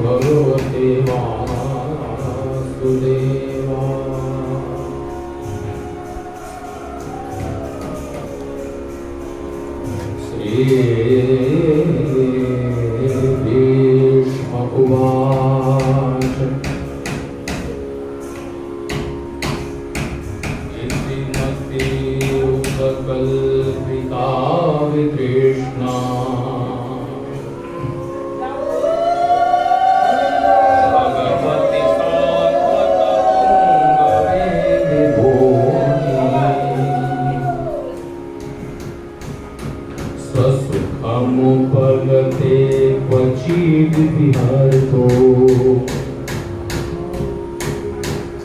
भगवते वासुदेवाय। श्रीभीष्म उवाच इतिमपि उपकल्पिता वितृष्णा मुपगते क्वचिद् विहरतो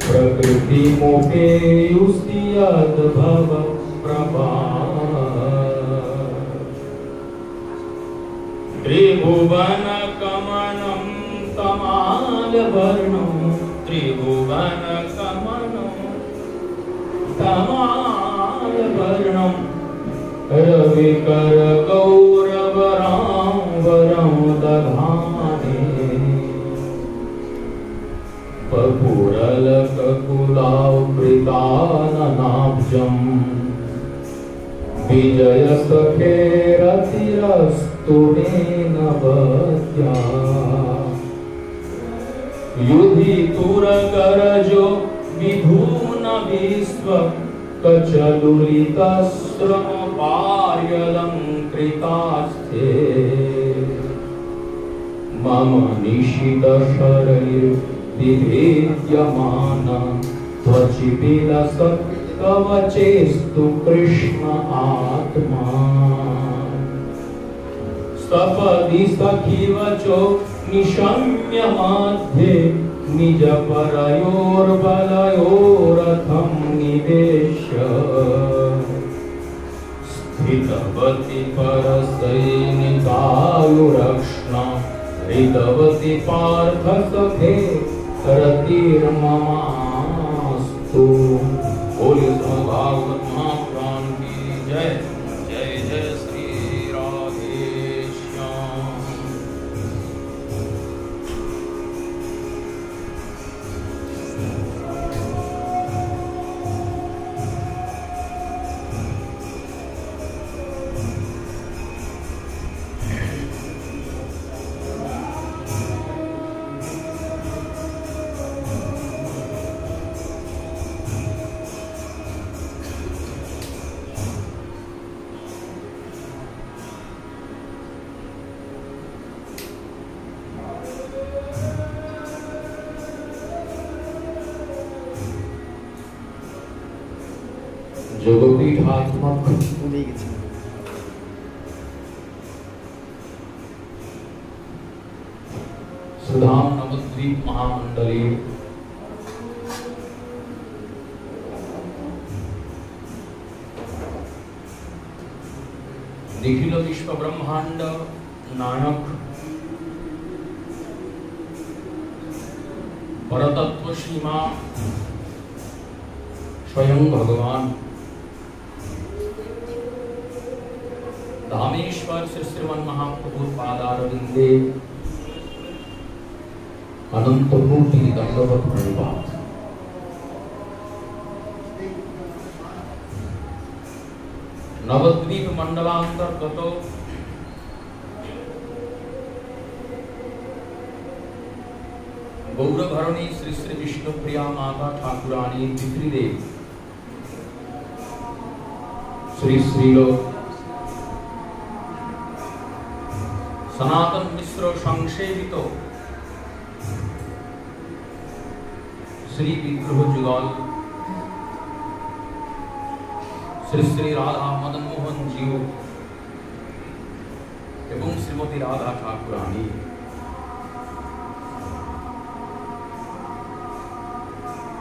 प्रकृतिमुपेयुस्ति यद्भव त्रिभुवनकमनं तमालवर्णं रविकर गौरवरांवरं दधाने पपुरलककुलावृताननाब्जं विजयसखेरतिरस्तु मेनवत्या युधितुरगरजो विधूनविश्व कचलुलितस्रमपार्यलङ्कृतास्ते मम निशितशरैर्विभेद्यमान त्वचिविलसत्कवचेस्तु कृष्ण आत्मा सपदि सखिवचो निशम्य मध्ये निज परयोर्बलयोरथं निवेश्य स्थितवती परसैनिकायुरक्ष्णा हृतवती पार्थ सखे रतिर्ममास्तु। बोलिए भागवत महापुराण की जय। जय जय श्री राधेश्याम। যোগপীঠাত্মক सुधाम नवद्वीप महामंडले निखिल विश्व ब्रह्मांड नायक परतत्व सीमा स्वयं भगवान धामेश्वर श्री श्रीमन महाप्रभु पादारविंदे अनंत कोटि दंडवत प्रणिपात। नवद्वीप मंडलांतर्गत गौरभरणी श्री श्री विष्णुप्रिया माता ठाकुरानी पितृदेव श्री श्रील सनातन मिश्र संसेवित श्री विग्रह जुगल श्री श्री राधा मदन मोहन जीव एवं श्रीमती राधा ठाकुरानी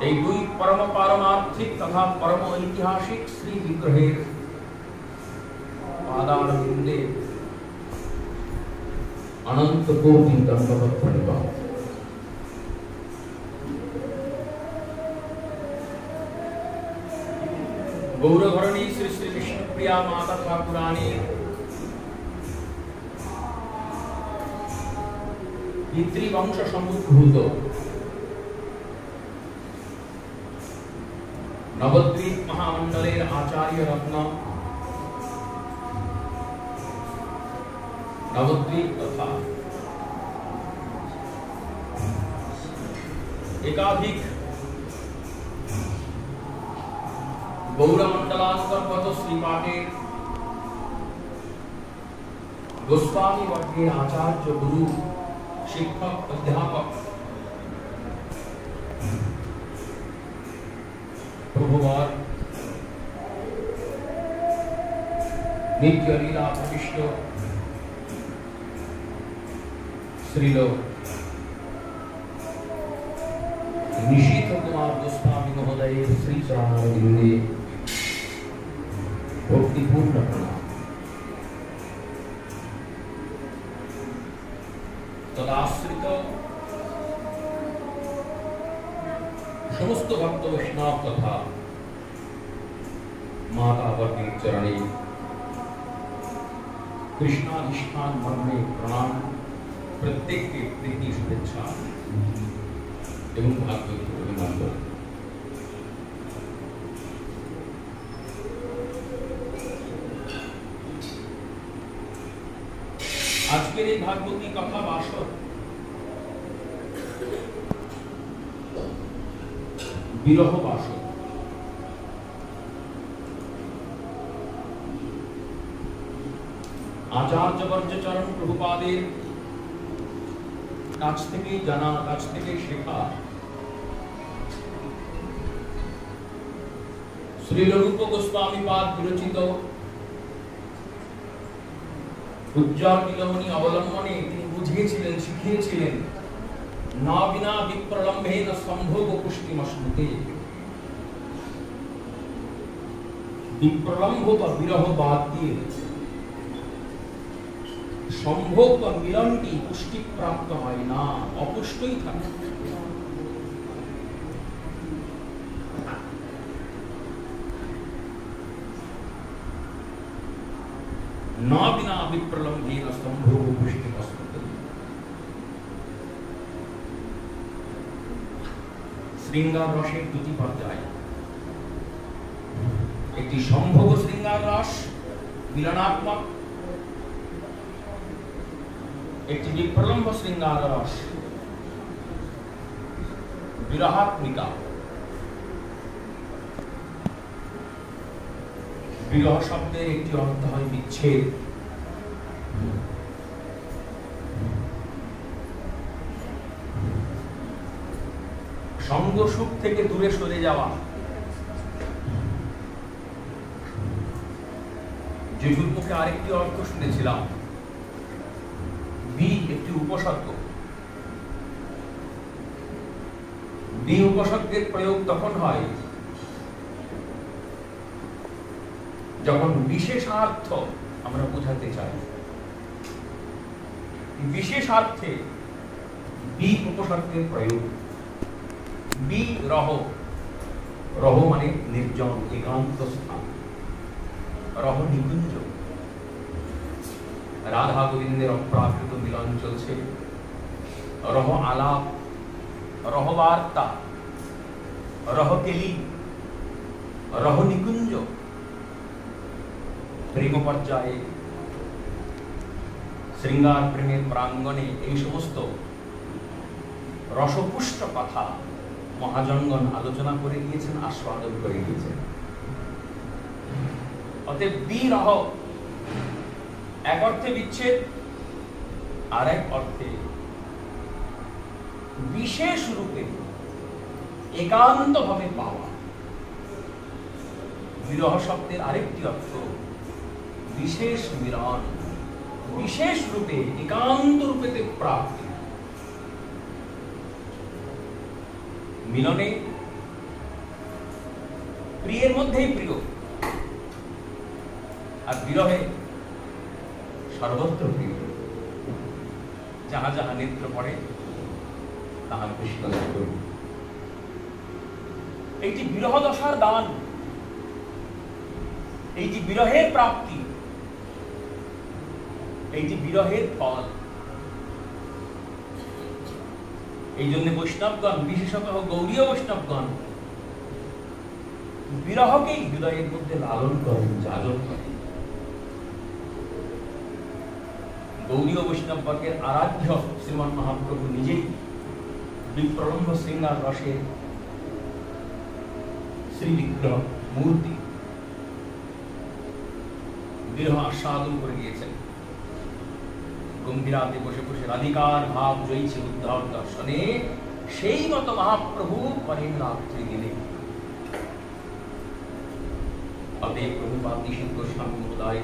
এই দুই परम पारमार्थिक तथा परम ऐतिहासिक श्री विग्रहेर पादारविंदे अनंत कोटि दंडवत प्रणिपात। गौरभरणी श्री श्री विष्णुप्रिया माता ठाकुरानी পিতৃবংশ সমুদ্ভূত নবদ্বীপ মহামণ্ডলের আচার্য রত্ন, নবদ্বীপ তথা একাধিক গৌরমণ্ডলান্তর্গত শ্রীপাঠের গোস্বামী বর্গের আচার্য, গুরু, শিক্ষক, অধ্যাপক প্রভুবর নিত্য লীলা প্রবিষ্ট শ্রীল নিশীথ কুমার গোস্বামী মহোদয়ের শ্রী চরণারবিন্দে ভক্তিপূর্ণ প্রণাম। তদাশ্রিত সমস্ত ভক্ত বৈষ্ণব তথা মাতা বর্গের চরণে কৃষ্ণাধিষ্ঠান মর্মে প্রণাম, প্রত্যেককে প্রীতি শুভেচ্ছা এবং ভাগবত অভিনন্দন। আজকের এই ভাগবতী কথা বাসর বিরহ বাসর। আচার্যবর্য চরণ প্রভুপাদের কাছ থেকে জানা, কাছ থেকে শেখা শ্রীলরূপ গোস্বামী পাদ বিরচিত উজ্জ্বল নীলমণি অবলম্বনে তিনি বুঝিয়েছিলেন, শিখিয়েছিলেন না বিনা বিপ্রলম্বেন সম্ভোগ পুষ্টিমশ্নুতে। বিপ্রলম্ব বা বিরহ বাদ দিয়ে সম্ভোগ বা মিলনটি পুষ্টি প্রাপ্ত হয় না, অপুষ্টই থাকে। না বিনা বিপ্রলম্বেন সম্ভোগ পুষ্টিমশ্নুতে। শৃঙ্গার রসের দুটি পর্যায়, একটি সম্ভোগ শৃঙ্গার রস মিলনাত্মক, একটি বিপ্রলম্ব শৃঙ্গার রস বিরহাত্মিকা। বিরহ শব্দের একটি অর্থ হয় বিচ্ছেদ, সঙ্গ সুখ থেকে দূরে সরে যাওয়া। জেঠুর মুখে আরেকটি অর্থ শুনেছিলাম, বি একটি উপসর্গ। বি উপসর্গের প্রয়োগ তখন হয় যখন বিশেষার্থ আমরা বোঝাতে চাই। বিশেষার্থে বি উপসর্গের প্রয়োগ। বি রহ, রহ মানে নির্জন একান্ত স্থান, রহ নিকুঞ্জ। রাধা গোবিন্দের অপ্রাকৃত মিলন চলছে, রহ আলাপ, রহ বার্তা, রহ কেলি, রহ নিকুঞ্জ। প্রেম পর্যায়ে, শৃঙ্গার প্রেমের প্রাঙ্গণে এই সমস্ত রসপুষ্ট কথা মহাজনগণ আলোচনা করে দিয়েছেন, আস্বাদন করে দিয়েছেন। অতএব বিরহ এক অর্থে বিচ্ছেদ, আর এক অর্থে বিশেষ রূপে একান্ত ভাবে পাওয়া। বিরহ শব্দের আরেকটি অর্থ বিশেষ মিলন, বিশেষ রূপে একান্ত রূপেতে প্রাপ্তি। মিলনে প্রিয়ের মধ্যেই প্রিয়, আর বিরহে সর্বত্র প্রিয়। যাহা যাহা নেত্র পড়ে তাহার কৃষ্ণ করুন। এইটি বিরহ দশার দান, এইটি বিরহের প্রাপ্তি, এইটি বিরহের ফল। এই জন্য বৈষ্ণবগণ, বিশেষত গৌড়ীয় বৈষ্ণবগণ বিরহকেই হৃদয়ের মধ্যে লালন করেন, জাগরণ করেন। গৌড়ীয় বৈষ্ণববর্গের আরাধ্য শ্রীমান মহাপ্রভু নিজেই বিপ্রলম্ব শৃঙ্গার রসে শ্রী বিগ্রহ মূর্তি বিরহ আস্বাদন করে গিয়েছেন। গম্ভীরাতে বসে বসে রাধিকার ভাব জয়ীছে উদ্ধব দর্শনে, সেই মতো মহাপ্রভু করেন রাত্রি দিনে। অতএব প্রভুপাদ নিষিদ্ধ গোস্বামী মহোদয়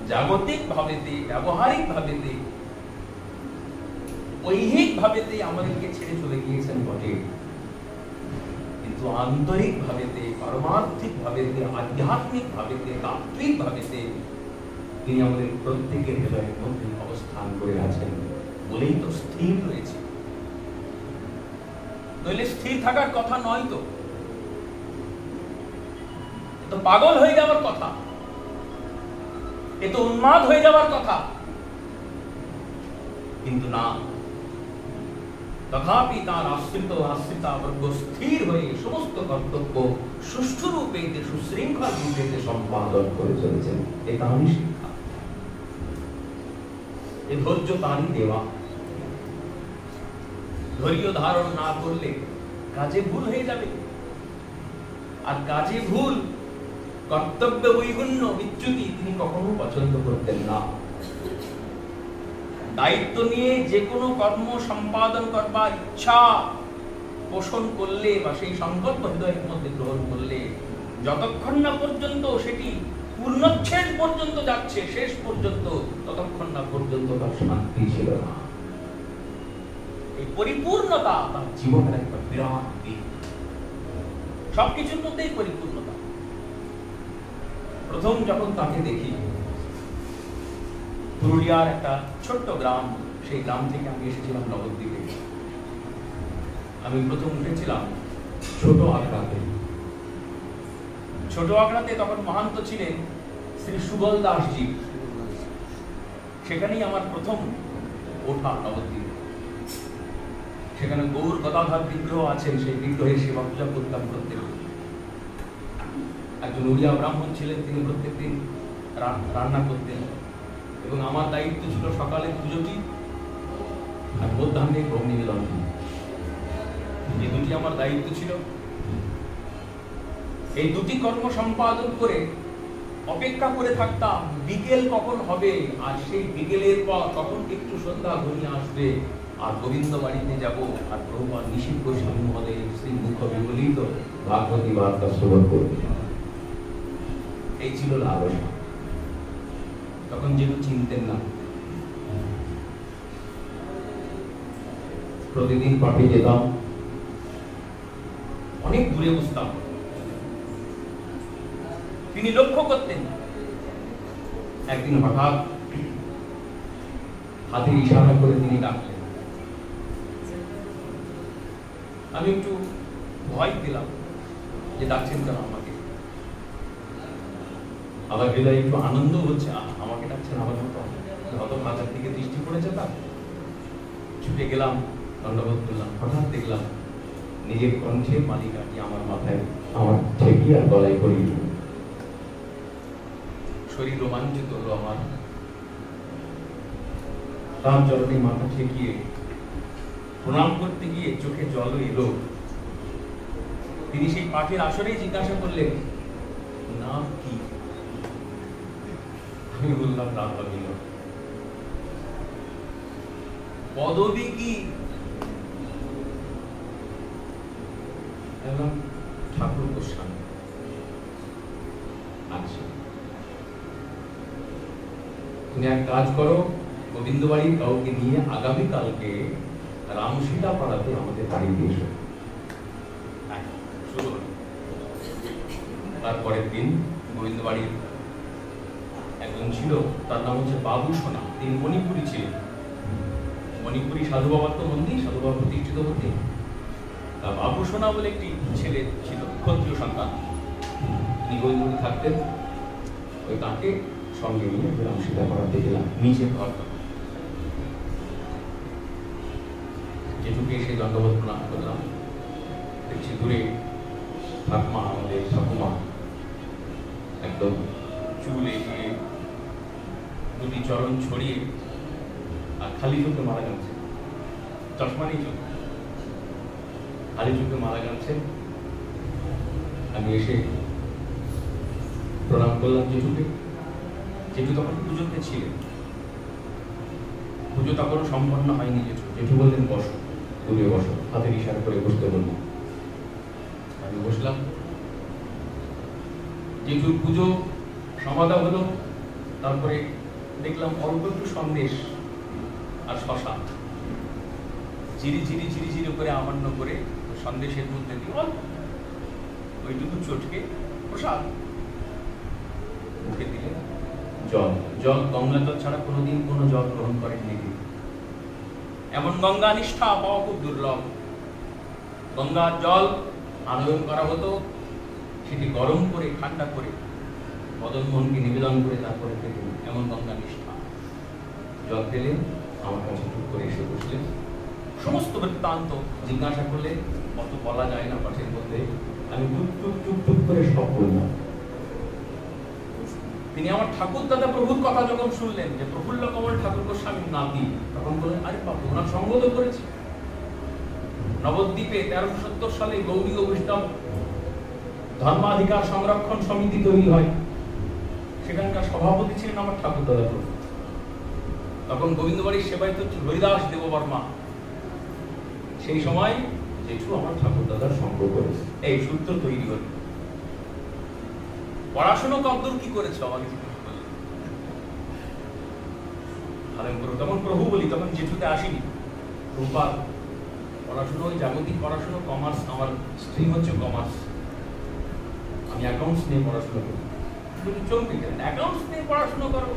জাগতিক ভাবেতে, ব্যবহারিক ভাবেতে, ঐহিক ভাবেতে আমাদেরকে ছেড়ে চলে গিয়েছেন বটে, কিন্তু আন্তরিক ভাবেতে, পারমার্থিক ভাবেতে, আধ্যাত্মিক ভাবেতে, তাত্ত্বিক ভাবেতে তিনি আমাদের প্রত্যেকের হৃদয়ের মধ্যে অবস্থান করে আছেন বলেই তো স্থির রয়েছে। নইলে স্থির থাকার কথা নয়, তো পাগল হয়ে যাওয়ার কথা, এ তো উন্মাদ হয়ে যাওয়ার কথা, কিন্তু না, তথাপি তার আশ্রিত আশ্রিতাবর্গ স্থির হয়ে সমস্ত কর্তব্য সুষ্ঠু রূপে, সুশৃঙ্খল রূপে সম্পাদন করে চলেছেন। এ তাঁরই শিক্ষা, এ ধৈর্য তাঁরই দেওয়া। ধৈর্য ধারণ না করলে কাজে ভুল হয়ে যাবে, আর কাজে ভুল, কর্তব্য বৈগুণ্য, বিচ্যুতি তিনি কখনো পছন্দ করতেন না। দায়িত্ব নিয়ে যে কোনো কর্ম সম্পাদন করবার ইচ্ছা পোষণ করলে বা সেই সংকল্প হৃদয়ের মধ্যে গ্রহণ করলে যতক্ষণ না পর্যন্ত সেটি পূর্ণচ্ছেদ পর্যন্ত যাচ্ছে, শেষ পর্যন্ত, ততক্ষণ না পর্যন্ত তার শান্তি ছিল না। এই পরিপূর্ণতা তার জীবনের একটা বিরাট দিক, সবকিছুর মধ্যেই পরিপূর্ণতা। প্রথম যখন তাকে দেখি, পুরুলিয়ার একটা ছোট্ট গ্রাম, সেই গ্রাম থেকে আমি এসেছিলাম নবদ্বীপে। আমি প্রথম উঠেছিলাম ছোট আগ্রাতে। ছোট আগ্রাতে তখন মহান্ত ছিলেন শ্রী সুবল দাসজি, সেখানেই আমার প্রথম ওঠা নবদ্বীপে। সেখানে গৌর গদাধর বিগ্রহ আছেন, সেই বিগ্রহের সেবা পূজা করতাম প্রত্যেক। একজন উড়িয়া ব্রাহ্মণ ছিলেন, তিনি প্রত্যেকদিন রান্না করতেন, এবং আমার দায়িত্ব ছিল সকালে পুজোটি আর মধ্যাহ্নে ভোগ নিবেদন। এই দুটি আমার দায়িত্ব ছিল। এই দুটি কর্ম সম্পাদন করে অপেক্ষা করে থাকতাম বিকেল কখন হবে, আর সেই বিকেলের পর কখন একটু সন্ধ্যা ঘনিয়ে আসবে, আর গোবিন্দ বাড়িতে যাব, আর প্রভুপাদ নিষিদ্ধ গোস্বামী মহোদয় শ্রী মুখ বিগলিত ভাগবতী বার্তা শ্রবণ করবে। এই ছিল লালসা। তখন যেহেতু চিনতেন না, প্রতিদিন পাঠে যেতাম, অনেক দূরে বসতাম। তিনি লক্ষ্য করতেন। একদিন হঠাৎ হাতে ইশারা করে তিনি ডাকলেন। আমি একটু ভয় পেলাম যে ডাকছেন কেন আমাকে। আমার হৃদয়ে একটু আনন্দ হচ্ছে, আমাকে ডাকছেন, আমার মতো হয়তো মাথার দিকে দৃষ্টি পড়েছে। তার ছুটে গেলাম, দণ্ডবোধ করলাম। হঠাৎ দেখলাম নিজের কণ্ঠের মালিকাটি আমার মাথায়, আমার ঠেকি আর গলায় পড়ে গেল। শরীর রোমাঞ্চিত হলো আমার। তার চরণে মাথা ঠেকিয়ে প্রণাম করতে গিয়ে চোখে জল এলো। তিনি সেই পাঠের আসরেই জিজ্ঞাসা করলেন, নাম কি? আমি বললাম রাধা বিনোদ। পদবী কি? ঠাকুর গোস্বামী। আচ্ছা, তুমি এক কাজ করো, গোবিন্দবাড়ির কাউকে নিয়ে আগামীকালকে রামসীতা পাড়াতে আমাদের বাড়িতে এসো। তারপরের দিন গোবিন্দবাড়ির একজন ছিল, তার নাম হচ্ছে বাবু সোনা। তিনি মণিপুরী ছিলেন। মণিপুরী সাধু বাবার তো মন্দির, সাধু বাবা প্রতিষ্ঠিত মন্দির। বাবু সোনা বলে একটি ছেলে ছিল, ক্ষত্রিয় সন্তান। তিনি গোবিন্দবাড়ি থাকতেন। ওই তাকে সঙ্গে নিয়ে রামসীতা পাড়াতে গেলাম, নিচে ঘর। জেঠুকে এসে দণ্ডবোধ প্রণাম করলাম। দেখছি দূরে ঠাকুমা, আমাদের ঠাকুমা একদম চুল এগিয়ে দুটি চরণ ছড়িয়ে আর খালি চোখে মারা গানছে, চশমা নেই চোখ, খালি চোখে মারা গানছে। আমি এসে প্রণাম করলাম জেঠুকে। জেঠু তখন পুজোতে ছিলেন, পুজো তখনও সম্পন্ন হয়নি। জেঠু বললেন বসো, দূরে বসো, হাতের ইশারা করে বসতে বললাম। আমি বসলাম। জেঠুর পুজো সমাধা হলো। তারপরে দেখলাম অল্প একটু সন্দেশ আর শশা চিরি চিরি চিরি চিরি করে আমান্য করে সন্দেশের মধ্যে দিয়ে ওইটুকু চটকে প্রসাদ মুখে দিলে। জল, জল গঙ্গা জল ছাড়া কোনোদিন কোনো জল গ্রহণ করেননি। এমন গঙ্গা নিষ্ঠা পাওয়া খুব দুর্লভ। গঙ্গার জল আনয়ন করা হতো, সেটি গরম করে ঠান্ডা করে মদনমোহনকে নিবেদন করে তারপরে খেতেন। এমন গঙ্গা নিষ্ঠা। জল পেলেন, আমার কাছে চুপ করে এসে বসলেন। সমস্ত বৃত্তান্ত জিজ্ঞাসা করলে কত বলা যায় না পাঠের মধ্যে। আমি টুক টুক টুক টুক করে সব বললাম। তিনি আমার ঠাকুর দাদা প্রভুর কথা যখন শুনলেন যে প্রফুল্ল কমল ঠাকুর গোস্বামীর নাতি, তখন বললেন আরে বাবু, ওনার সঙ্গ তো করেছে। নবদ্বীপে 1370 সালে গৌরী বৈষ্ণব ধর্মাধিকার সংরক্ষণ সমিতি তৈরি হয়, সেখানকার সভাপতি ছিলেন আমার ঠাকুর দাদা প্রভু। তখন গোবিন্দবাড়ির সেবায়িত হরিদাস দেববর্মা। সেই সময় জেঠু আমার ঠাকুর দাদার সঙ্গ করেছে। এই সূত্র তৈরি হল। পড়াশোনা কতদূর কি করেছে আমাকে জিজ্ঞেস করলেন। তখন প্রভু বলি, তখন জেঠুতে আসিনি। প্রভুপাদ পড়াশোনা, ওই জাগতিক পড়াশোনা, কমার্স, আমার স্ট্রিম হচ্ছে কমার্স, আমি অ্যাকাউন্টস নিয়ে পড়াশোনা করি। চমকে গেলেন, অ্যাকাউন্টস নিয়ে পড়াশোনা করো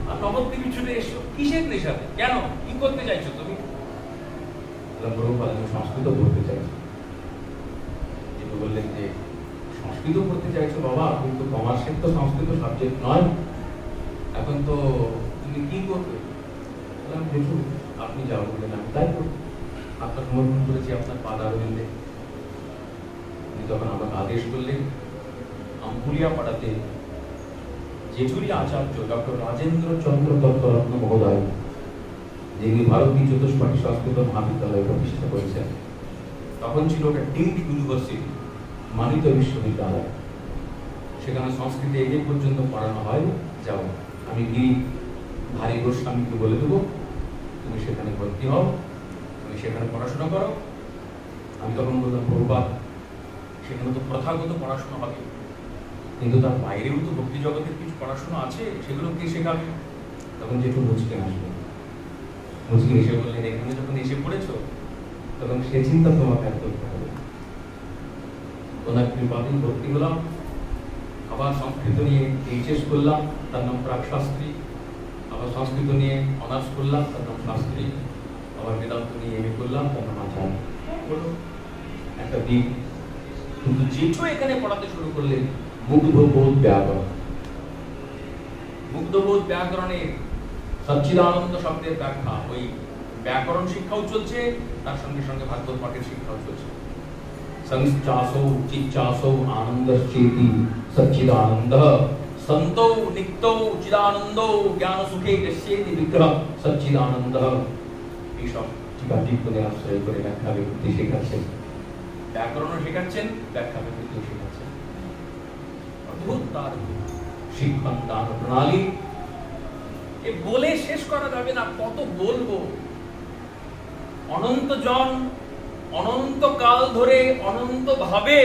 আর নবদ্বীপে ছুটে এসো, কিসের নেশাতে? কেন, কি করতে চাইছো তুমি? প্রভুপাদ আমি সংস্কৃত পড়তে চাইছি। যেটা বললেন যে সংস্কৃত পড়তে চাইছো বাবা, কিন্তু কমার্সের তো সংস্কৃত সাবজেক্ট নয়, এখন তো তুমি কি করবে? বললাম জেঠু আপনি যাও, বললেন আমি তাই করবো। আপনার সমর্পণ করেছি আপনার পাদারবিন্দে। উনি তখন আমাকে আদেশ করলেন আমপুরিয়া পাড়াতে জেঠুরি আচার্য ডক্টর রাজেন্দ্র চন্দ্র দত্তরত্ন মহোদয়, যিনি ভারতীয় চতুষ্পাঠী সংস্কৃত মহাবিদ্যালয় প্রতিষ্ঠা করেছেন, তখন ছিল ওটা ডিমড ইউনিভার্সিটি, মানিত বিশ্ববিদ্যালয়। সেখানে সংস্কৃতে এগে পর্যন্ত পড়ানো হয়। যাও, আমি গিরি ভারী গোস্বামীকে বলে দেবো তুমি সেখানে ভর্তি হও, তুমি সেখানে পড়াশোনা করো। আমি তখন বললাম প্রভুপাদ সেখানে তো প্রথাগত পড়াশোনা হবে, কিন্তু তার বাইরেও তো ভক্তি জগতের কিছু পড়াশোনা আছে, সেগুলো কে শেখাবে? তখন যেটু মুচকে আসবে, মুচকে এসে বললেন এখানে যখন এসে পড়েছো তখন সে চিন্তা তোমাকে আর করতে হবে। ওনার কৃপাতেই ভর্তি হলাম। আবার সংস্কৃত নিয়ে এইচএস করলাম, তার নাম প্রাক শাস্ত্রী। আবার সংস্কৃত নিয়ে অনার্স করলাম, তার নাম শাস্ত্রী। আবার বেদান্ত নিয়ে এমএ করলাম, তার নাম আচার্য। হলো একটা দিক। কিন্তু জেঠু এখানে পড়াতে শুরু করলেন মুগ্ধবোধ ব্যাকরণ। মুগ্ধবোধ ব্যাকরণের সচ্চিদানন্দ শব্দের ব্যাখ্যা, ওই ব্যাকরণ শিক্ষাও চলছে, তার সঙ্গে সঙ্গে ভাগবত পাঠের শিক্ষাও চলছে। সংশ্চাসৌ চিচ্চাসৌ আনন্দশ্চেতি সচ্চিদানন্দঃ সন্তৌ নিত্যৌ চিদানন্দৌ জ্ঞান সুখে গস্যেতি বিগ্রহ সচ্চিদানন্দঃ। এইসব টিকাটিপ্পণের আশ্রয় করে ব্যাখ্যা বিভক্তি শেখাচ্ছেন, ব্যাকরণও শেখাচ্ছেন, ব্যাখ্যা বিভক্তিও শেখাচ্ছেন। অদ্ভুত তার শিক্ষণ দান প্রণালী। এ বলে শেষ করা যাবে না, কত বলবো। অনন্ত জন অনন্তকাল ধরে অনন্ত ভাবে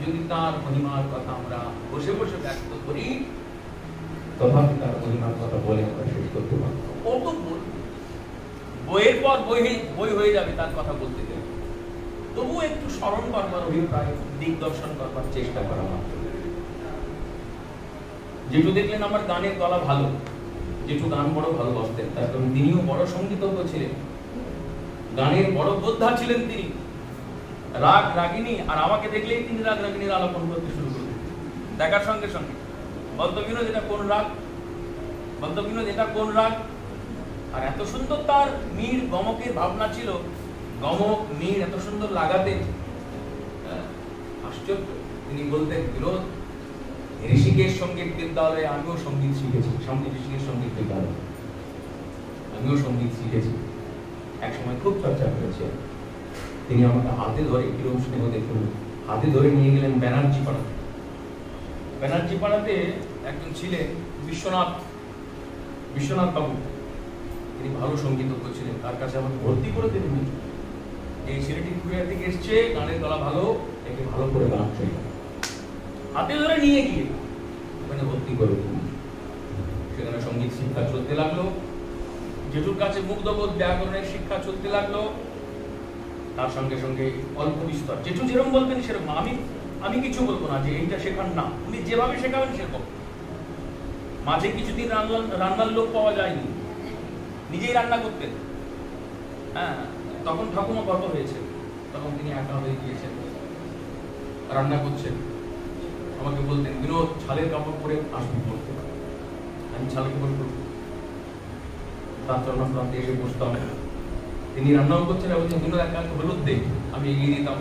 যদি তার মহিমার কথা আমরা বসে বসে ব্যক্ত করি, তথাপি তার মহিমার কথা বলে আমরা শেষ করতে পারবো। কত বলবো, বইয়ের পর বই হয়ে যাবে তার কথা বলতে গেলে। তবু একটু স্মরণ করবার, অভিপ্রায় দিগদর্শন করবার চেষ্টা করা মাত্র। জেঠু দেখলেন আমার গানের গলা ভালো, জেঠু গান বড় ভালোবাসতেন, তার কারণ তিনিও বড় সঙ্গীতজ্ঞ ছিলেন, গানের বড় যোদ্ধা ছিলেন তিনি। রাগ রাগিনী আর আমাকে দেখলেই তিনি রাগ রাগিনীর আলাপন করতে শুরু করলেন। দেখার সঙ্গে সঙ্গে বদ্ধবিনোদ এটা কোন রাগ, বদ্ধবিনোদ এটা কোন রাগ। আর এত সুন্দর তার মীর গমকের ভাবনা ছিল গমক নীড় এত সুন্দর লাগাতেন, আশ্চর্য। তিনি বলতেন, বিনোদ, ঋষিকেশ সঙ্গীত বিদ্যালয়ে আমিও সঙ্গীত শিখেছি, ঋষিকেশ সঙ্গীত বিদ্যালয় আমিও সঙ্গীত শিখেছি, একসময় খুব চর্চা করেছে। তিনি আমাকে হাতে ধরে, কিরম স্নেহ দেখুন, হাতে ধরে নিয়ে গেলেন ব্যানার্জি পাড়াতে। ব্যানার্জি পাড়াতে একজন ছিলেন বিশ্বনাথ বাবু, তিনি ভালো সঙ্গীতজ্ঞ ছিলেন। তার কাছে আমাকে ভর্তি করে দিলেন। এই ছেলেটি পুরুলিয়া থেকে এসছে, গানের গলা ভালো, একে ভালো করে গান শেখা। হাতে ধরে নিয়ে গিয়ে ওখানে ভর্তি করে দিলেন। সেখানে সঙ্গীত শিক্ষা চলতে লাগলো। জেঠুর কাছে মুগ্ধবোধ ব্যাকরণের শিক্ষা চলতে লাগলো। তার সঙ্গে সঙ্গে অল্প বিস্তর জেঠু যেরকম বলতেন সেরকম। আমি কিছু বলবো না যে এইটা শেখান না, উনি যেভাবে শেখাবেন সেরকম। মাঝে কিছুদিন রান্নার লোক পাওয়া যায়নি, নিজেই রান্না করতেন। হ্যাঁ, তখন ঠাকুমা গত হয়েছে, তখন তিনি একা হয়ে গিয়েছেন, রান্না করছেন। আমাকে বলতেন, বিনোদ, ছালের কাপড় পরে আসবি পড়তে। আমি ছালের কাপড় পরব, তার চরণপ্রান্তে এসে বসতাম। তিনি রান্নাও করছেন, বলছেন, বিনোদ এক কাজ হলুদ দে, আমি এগিয়ে দিতাম।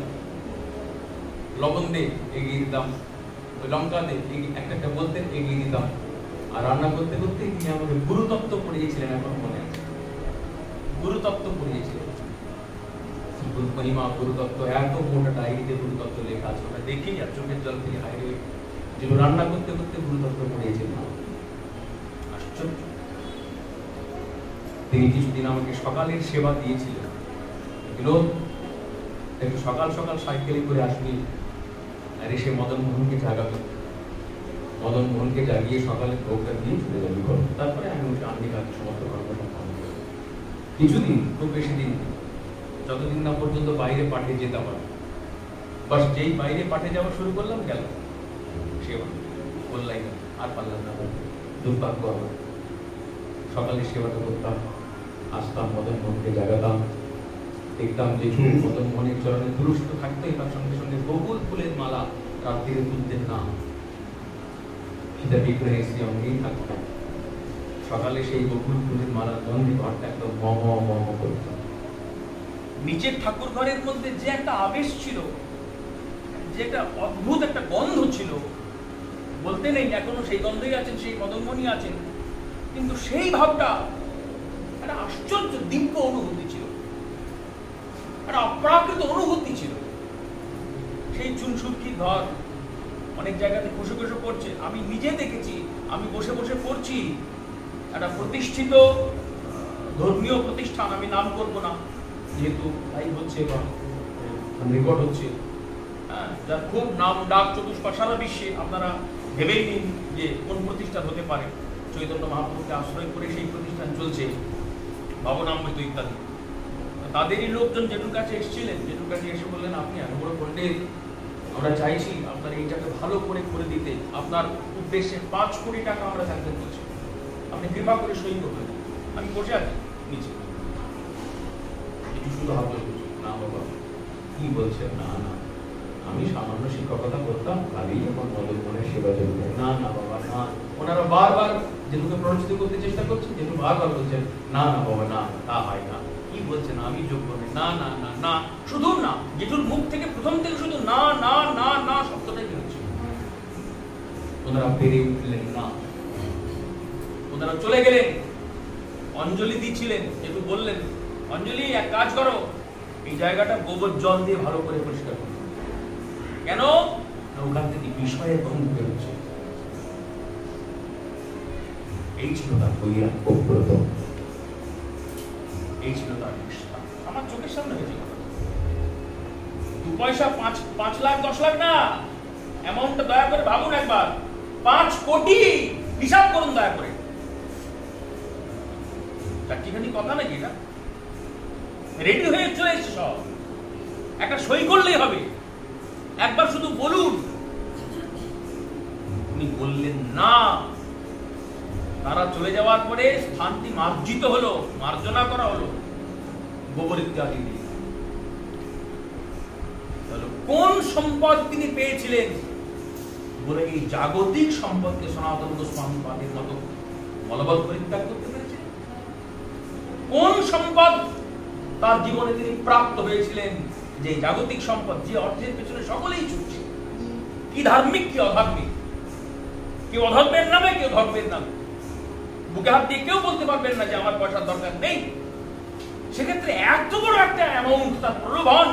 লবণ দে, এগিয়ে দিতাম। লঙ্কা দে, একটা একটা বলতেন, এগিয়ে দিতাম। আর রান্না করতে করতে তিনি আমাকে গুরুতত্ত্ব পড়িয়েছিলেন। এখন মনে আছে, গুরুতত্ত্ব পড়িয়েছিলেন। মহিমা গুরুতত্ত্ব, এত মোটা ডায়েরিতে গুরুতত্ত্ব লেখা আছে, ওটা দেখি আর চোখের জল থেকে হাইরে যেন রান্না করতে করতে গুরুতত্ত্ব পড়িয়েছিলেন। আশ্চর্য। তিনি কিছুদিন আমাকে সকালের সেবা দিয়েছিলেন। বিনোদ, একটু সকাল সকাল সাইকেলে করে আসবি, আর এসে মদন মোহনকে জাগাবে। মদন মোহনকে জাগিয়ে সকালে ভোগটা দিয়ে চলে যাবি ঘর। তারপরে আমি ওকে আনবি কাজে সমস্ত কর্মটা। কিছুদিন, খুব বেশি দিন, যতদিন না পর্যন্ত বাইরে পাঠিয়ে যেতে পারে। বাস যেই বাইরে পাঠিয়ে যাওয়া শুরু করলাম, গেল সেবা, বললাই না, আর পারলাম না। দুর্ভাগ্য আমার। সকালে সেবাটা করতাম, আসতাম, মদন মোহনকে জাগাতাম, দেখতাম জেঠু মদন মোহনের চরণে দুরুষ্ট থাকতেই, তার সঙ্গে সঙ্গে বকুল ফুলের মালা রাত্রিরে তুলতেন না, সেটা বিগ্রহে এসে অঙ্গেই থাকতাম। সকালে সেই বকুল ফুলের মালা গন্ধে ঘরটা একদম মম করতাম। নিচের ঠাকুর ঘরের মধ্যে যে একটা আবেশ ছিল, যে একটা অদ্ভুত একটা গন্ধ ছিল, বলতে নেই এখনো সেই গন্ধই আছেন, সেই মদনমণি আছেন, কিন্তু সেই ভাবটা একটা আশ্চর্য দিব্য অনুভূতি ছিল, একটা অপ্রাকৃত অনুভূতি ছিল। সেই চুনসুরকি ঘর অনেক জায়গাতে খুশো খুশো পড়ছে, আমি নিজে দেখেছি। আমি বসে বসে পড়ছি, একটা প্রতিষ্ঠিত ধর্মীয় প্রতিষ্ঠান, আমি নাম করব না যেহেতু লাইভ হচ্ছে বা রেকর্ড হচ্ছে, যার খুব নাম ডাক চতুষ্পা সারা বিশ্বে, আপনারা ভেবেই নিন যে কোন প্রতিষ্ঠান হতে পারে। চৈতন্য মহাপ্রভুকে আশ্রয় করে সেই প্রতিষ্ঠান চলছে, ভবনামৃত ইত্যাদি। তাদেরই লোকজন জেঠুর কাছে এসেছিলেন। জেঠুর কাছে এসে বললেন, আপনি এত বড় পণ্ডিত, আমরা চাইছি আপনার এইটাকে ভালো করে দিতে। আপনার উদ্দেশ্যে 5 কোটি টাকা আমরা স্যাংশন করছি, আপনি কৃপা করে সই করবেন। আমি বসে আছি নিচে, শুধু হাত ধরে, না বাবা কি বলছেন, না না, আমি সামান্য শিক্ষকতা করতাম, কালই এখন মদন মোহনের সেবা চলবে। না না বাবা না। ওনারা বারবার যেটুকু প্ররোচিত করতে চেষ্টা করছেন, যেটুকু বারবার বলছেন, না না বাবা না, তা হয় না। কি বলছেন, আমি যোগ্য নই। না না না না, শুধু না। যেটুর মুখ থেকে প্রথম থেকে শুধু না না না না শব্দটাই বেরোচ্ছে। ওনারা পেরে উঠলেন না, ওনারা চলে গেলেন। অঞ্জলি দিচ্ছিলেন, যেটু বললেন, অঞ্জলি এক কাজ করো, এই জায়গাটা গোবর জল দিয়ে ভালো করে পরিষ্কার করো। কেন? ওখান থেকে বিষয়ের গন্ধ বেরোচ্ছে। এই ছিল তার বৈরাগ্যব্রত, এই ছিল তার নিষ্ঠা। আমার চোখের সামনে হয়েছে। 2 পয়সা 5 লাখ 10 লাখ না, অ্যামাউন্টটা দয়া করে ভাবুন একবার। 5 কোটি হিসাব করুন দয়া করে। চারটিখানি কথা নাকি এটা? রেডি হয়ে চলে এসছে সব, একটা সই করলেই হবে। একবার শুধু বলুন। উনি বললেন না। তারা চলে যাওয়ার পরে স্থানটি মার্জিত হলো, মার্জনা করা হলো গোবর ইত্যাদি দিয়ে। কোন সম্পদ তিনি পেয়েছিলেন বলে এই জাগতিক সম্পদকে সনাতন গোস্বামী পাদের মতো বলবৎ পরিত্যাগ করতে পেরেছে? কোন সম্পদ তার জীবনে তিনি প্রাপ্ত হয়েছিলেন যে জাগতিক সম্পদ, যে অর্থের পেছনে সকলেই ছুটছে, কি ধার্মিক কি অধার্মিক, কেউ অধর্মের নামে কেউ ধর্মের নামে, বুকে হাত দিয়ে কেউ বলতে পারবেন না যে আমার পয়সার দরকার নেই। সেক্ষেত্রে এত বড় একটা অ্যামাউন্ট, তার প্রলোভন,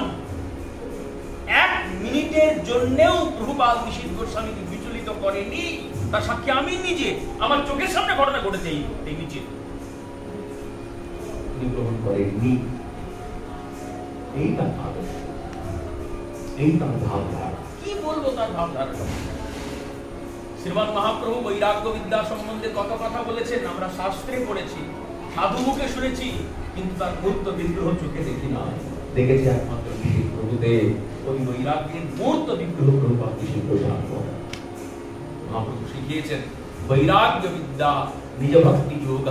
1 মিনিটের জন্যেও প্রভুপাদ নিশীথ গোস্বামীকে বিচলিত করেনি। তার সাক্ষী আমি নিজে, আমার চোখের সামনে ঘটনা ঘটেছে এই নিচে, গ্রহণ করেননি। এই তার আদর্শ, এই তার ভাবধারা। কি বলবো তার ভাবধারা? শ্রীমান মহাপ্রভু বৈরাগ্য বিদ্যা সম্বন্ধে কত কথা বলেছেন, আমরা শাস্ত্রে পড়েছি, সাধু মুখে শুনেছি, কিন্তু তার মূর্ত বিগ্রহ চোখে দেখি না। দেখেছি একমাত্র নিশীথ প্রভুদেব। ওই বৈরাগ্যের মূর্ত বিগ্রহ প্রভুপাদ নিশীথ গোস্বামী মহাপ্রভু শিখিয়েছেন। বৈরাগ্য বিদ্যা নিজ ভক্তি যোগ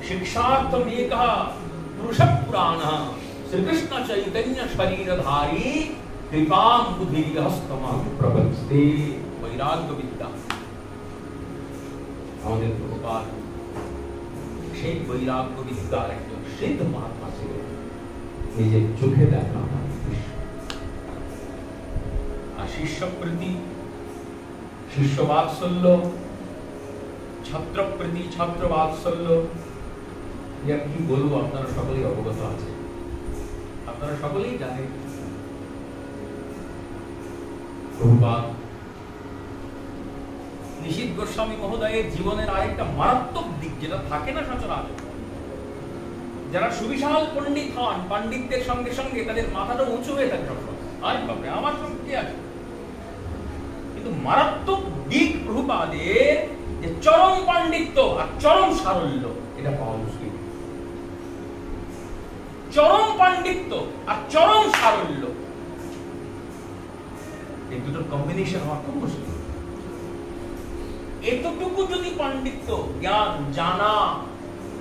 শিক্ষাर्थम एकः पुरुष पुराण श्रीकृष्ण चैतन्य शरीरधारी कृपां बुद्धिहस्तमं प्रबंधते। বৈরাগ্য বিদ্যা আমাদের প্রভুপাদ সেই বৈরাগ্য বিদ্যার একজন সিদ্ধ মহাত্মা ছিলেন, নিজের চোখে দেখা। আর শিষ্যপ্রীতি, শিষ্য বাৎসল্য, ছাত্রপ্রীতি, ছাত্র বাৎসল্য, কি বলবো, আপনারা সকলেই অবগত আছে, আপনারা সকলেই জানেন। প্রভুপাদ নিশীথ গোস্বামী মহোদয়ের জীবনের আরেকটা মারাত্মক দিক, যেটা থাকে না সচরাচর। যারা সুবিশাল পণ্ডিত হন, পাণ্ডিত্যের সঙ্গে সঙ্গে তাদের মাথাটা উঁচু হয়ে থাকে সবসময়, আরে বাপরে আমার সঙ্গে কি আছে। কিন্তু মারাত্মক দিক প্রভুপাদের যে চরম পাণ্ডিত্য আর চরম সারল্য, এটা পাওয়া মুশকিল। চরম পাণ্ডিত্য আর চরম সারল্য, এই দুটোর কম্বিনেশন হওয়া খুব মুশকিল। এতটুকু যদি পাণ্ডিত্য, জ্ঞান, জানা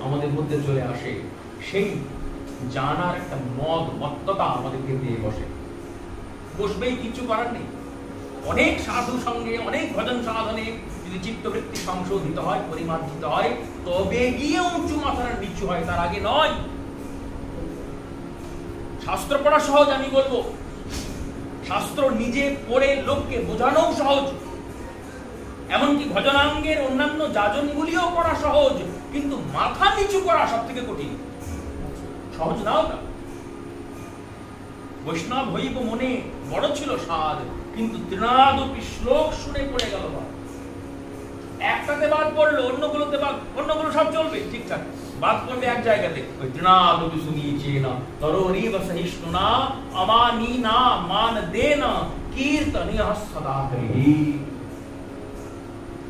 আমাদের মধ্যে চলে আসে, সেই জানার একটা মত্ততা আমাদেরকে দিয়ে বসবেই, কিছু করার নেই। অনেক সাধু সঙ্গে, অনেক ভজন সাধনে যদি চিত্তবৃত্তি সংশোধিত হয়, পরিমার্জিত হয়, তবে গিয়ে উঁচু মাথার নিচু হয়, তার আগে নয়। শাস্ত্র পড়া সহজ, আমি বলবো শাস্ত্র নিজে পড়ে লোককে বোঝানোও সহজ, এমনকি ভজনাঙ্গের অন্যান্য যাজনগুলিও করা সহজ, কিন্তু মাথা নিচু করা সব থেকে কঠিন। সহজ নাও না। বৈষ্ণব হইব মনে বড় ছিল স্বাদ, কিন্তু তৃণাদপি শ্লোক শুনে পড়ে গেল। একটাতে বাদ পড়লো, অন্যগুলোতে বাদ, অন্যগুলো সব চলবে ঠিকঠাক, বাদ পড়বে এক জায়গাতে। ওই তৃণাদপি শুনিয়েছে না তরোরিব সহিষ্ণুনা অমানি না মান দে না কীর্তনীয় সদা হরি।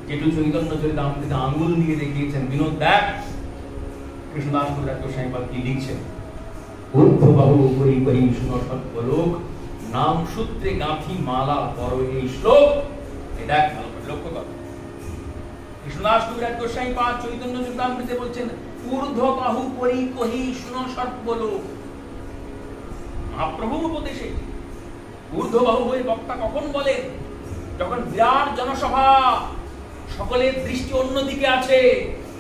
যেটু চৈতন্য চরিতামৃতে আঙ্গুল দিয়ে দেখিয়েছেন বিনোদ দেখ, কৃষ্ণদাস কবিরাজ গোস্বামীপাদ কি লিখছেন, ঊর্ধ্ববাহু উপরি বহি শুনো সর্বলোক, নাম সূত্রে গাঁথি মালা পর এই শ্লোক। এই দেখ, ভালো করে লক্ষ্য কর, কৃষ্ণদাস কবিরাজ গোস্বামীপাদ চৈতন্য চরিতামৃতে বলছেন ঊর্ধ্ববাহু উপরি কহি শুনো সর্বলোক। মহাপ্রভুর উপদেশে ঊর্ধ্ববাহু হয়ে বক্তা কখন বলেন, যখন বিরাট জনসভা, সকলের দৃষ্টি অন্যদিকে আছে,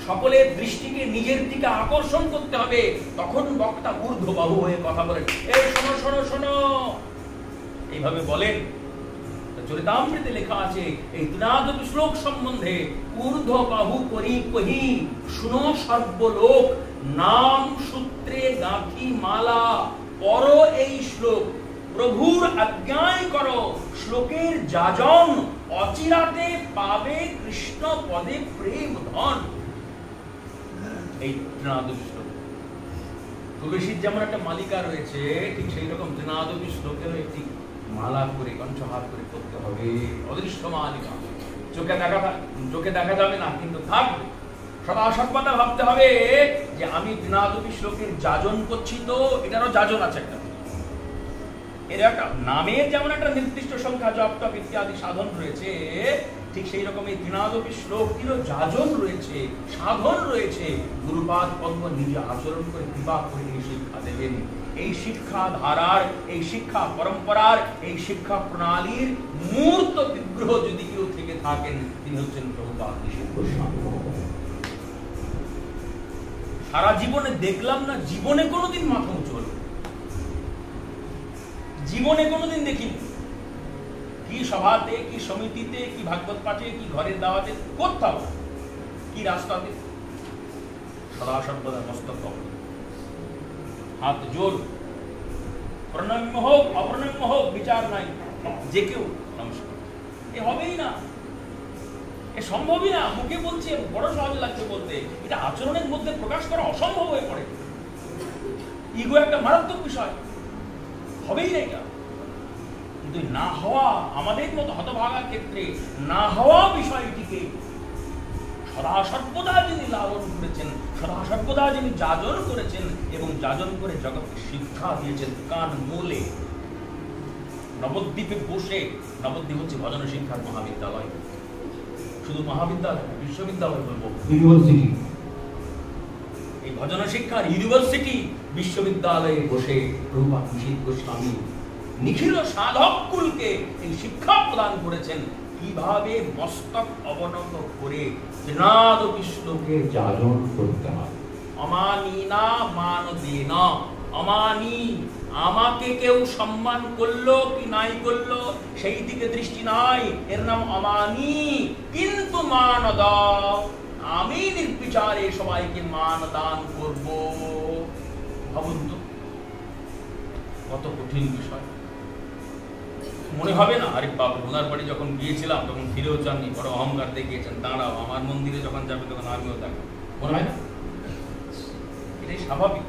সকলের দৃষ্টিকে নিজের দিকে আকর্ষণ করতে হবে, তখন বক্তা ঊর্ধ্ববাহু হয়ে কথা বলেন, এই শোনো শোনো শোনো, এইভাবে বলেন। চরিতামৃতে লেখা আছে এই তৃণাদপি শ্লোক সম্বন্ধে, ঊর্ধ্ববাহু পরি কহি শুনো সর্বলোক, নাম সূত্রে গাঁথি মালা পর এই শ্লোক, প্রভুর আজ্ঞায় করো শ্লোকের যাজন, অচিরাতে পাবে কৃষ্ণ পদে প্রেম ধন। এই তৃণাদপি শ্লোক, তুলসীর যেমন একটা মালিকা রয়েছে, ঠিক সেই রকম তৃণাদপি শ্লোকেরও একটি মালা করে কণ্ঠহার করে করতে হবে, অদৃশ্য মালিকা। চোখে দেখা যাবে না, কিন্তু থাকবে। সদা সর্বদা ভাবতে হবে যে আমি তৃণাদপি শ্লোকের যাজন করছি, তো এটারও যাজন আছে একটা, এর একটা নামের যেমন একটা নির্দিষ্ট সংখ্যা জপ টপ ইত্যাদি সাধন রয়েছে, ঠিক সেই রকম এই তৃণাদপি শ্লোকটিরও যাজন রয়েছে, সাধন রয়েছে। গুরুপাদ পদ্ম নিজে আচরণ করে কৃপা করে এই শিক্ষা দেবেন। এই শিক্ষা ধারার, এই শিক্ষা পরম্পরার, এই শিক্ষা প্রণালীর মূর্ত বিগ্রহ যদি কেউ থেকে থাকেন, তিনি হচ্ছেন প্রভুপাদ নিশীথ গোস্বামী। সারা জীবনে দেখলাম না, জীবনে কোনোদিন মাথা উঁচু হলো, জীবনে কোনোদিন দেখিনি। কি সভাতে, কি সমিতিতে, কি ভাগবত পাঠে, কি ঘরের দাওয়াতে, কোথাও কি রাস্তাতে, সদা সর্বদা মস্তক হাত জোর, প্রণম্য হোক অপ্রণম্য হোক বিচার নাই, যে কেউ নমস্কার। এ হবেই না, এ সম্ভবই না। মুখে বলছে বড় সহজ লাগছে বলতে, এটা আচরণের মধ্যে প্রকাশ করা অসম্ভব হয়ে পড়ে। ইগো একটা মারাত্মক বিষয়, হবেই না এটা। কিন্তু না হওয়া, আমাদের মতো হতভাগার ক্ষেত্রে না হওয়া বিষয়টিকে সদা সর্বদা যিনি লালন করেছেন, সদা সর্বদা যিনি যাজন করেছেন এবং যাজন করে জগৎকে শিক্ষা দিয়েছেন কান মূলে, নবদ্বীপে বসে। নবদ্বীপ হচ্ছে ভজন শিক্ষার মহাবিদ্যালয়, শুধু মহাবিদ্যালয়, বিশ্ববিদ্যালয় বলবো, ইউনিভার্সিটি। এই ভজন শিক্ষার ইউনিভার্সিটি বিশ্ববিদ্যালয়ে বসে প্রভুপাদ নিশীথ গোস্বামী নিখিল সাধককুলকে এই শিক্ষা প্রদান করেছেন কিভাবে মস্তক অবনত করে ত্রিনাদ বিষ্ণুকে যাজন করতে হয়। অমানি না মান দে না, অমানি, আমাকে কেউ সম্মান করলো কি নাই করলো সেই দিকে দৃষ্টি নাই, এর নাম অমানি। কিন্তু মান দাও, আমি নির্বিচারে সবাইকে মান দান করব। ভাবুন তো কত কঠিন বিষয়। মনে হবে না আরে বাবু ওনার বাড়ি যখন গিয়েছিলাম তখন ফিরেও চাননি, বড় অহংকার দেখিয়েছেন, দাঁড়াও আমার মন্দিরে যখন যাবে তখন আমিও থাকবো, মনে হয় না? এটাই স্বাভাবিক।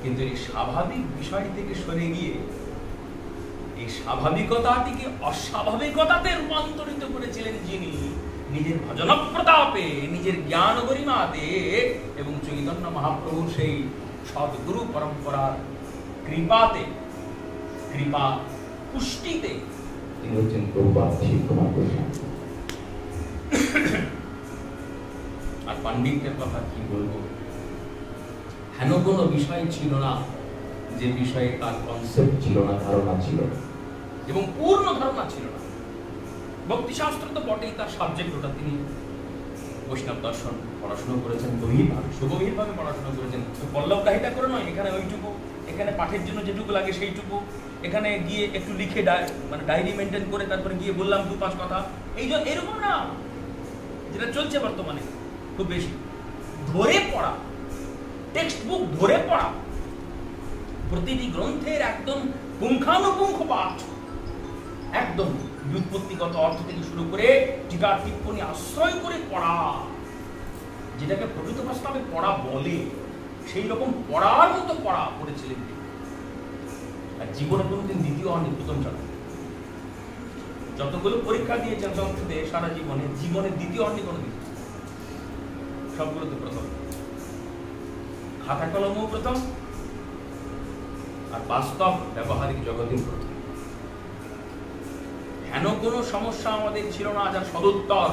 কিন্তু এই স্বাভাবিক বিষয় থেকে সরে গিয়ে এই স্বাভাবিকতাটিকে অস্বাভাবিকতাতে রূপান্তরিত করেছিলেন যিনি, নিজের ভজন প্রতাপে, নিজের জ্ঞান গরিমাতে এবং চৈতন্য মহাপ্রভুর সেই সদ্গুরু পরম্পরার কৃপাতে, কৃপা পুষ্টিতে তিনি হচ্ছেন প্রভুপাদ শিবকুমার গোস্বামী। আর পণ্ডিতের কথা কি বলবো, হেন কোনো বিষয় ছিল না যে বিষয়ে তার কনসেপ্ট ছিল না, ধারণা ছিল না এবং পূর্ণ ধারণা ছিল না। ভক্তিশাস্ত্র তো বটেই, তার সাবজেক্ট ওটা। তিনি বৈষ্ণব দর্শন পড়াশোনা করেছেন, গভীরভাবে সুগভীরভাবে পড়াশোনা করেছেন। পল্লব গাহিটা করে নয়, এখানে ওইটুকু, এখানে পাঠের জন্য যেটুকু লাগে সেইটুকু, এখানে গিয়ে একটু লিখে মানে ডায়েরি মেনটেন করে তারপরে গিয়ে বললাম 2-5 কথা, এই জন্য এরকম না যেটা চলছে বর্তমানে খুব বেশি। ধরে পড়া, টেক্সট বুক ধরে পড়া, প্রতিটি গ্রন্থের একদম পুঙ্খানুপুঙ্খ পাঠ, একদম ব্যুৎপত্তিগত অর্থ থেকে শুরু করে টিকা টিপ্পণী আশ্রয় করে পড়া, যেটাকে প্রকৃত বাস্তবে পড়া বলে, সেই রকম পড়ার মতো পড়া পড়েছিলেন। আর জীবনে কোনোদিন দ্বিতীয় হননি, প্রথম ছাড়া। যতগুলো পরীক্ষা দিয়েছেন সংস্কৃতে সারা জীবনে, জীবনে দ্বিতীয় হননি কোনোদিন, সবগুলোতে প্রথম। খাতা কলমও প্রথম, আর বাস্তব ব্যবহারিক জগতের প্রথম। হেন কোনো সমস্যা আমাদের ছিল না যার সদুত্তর,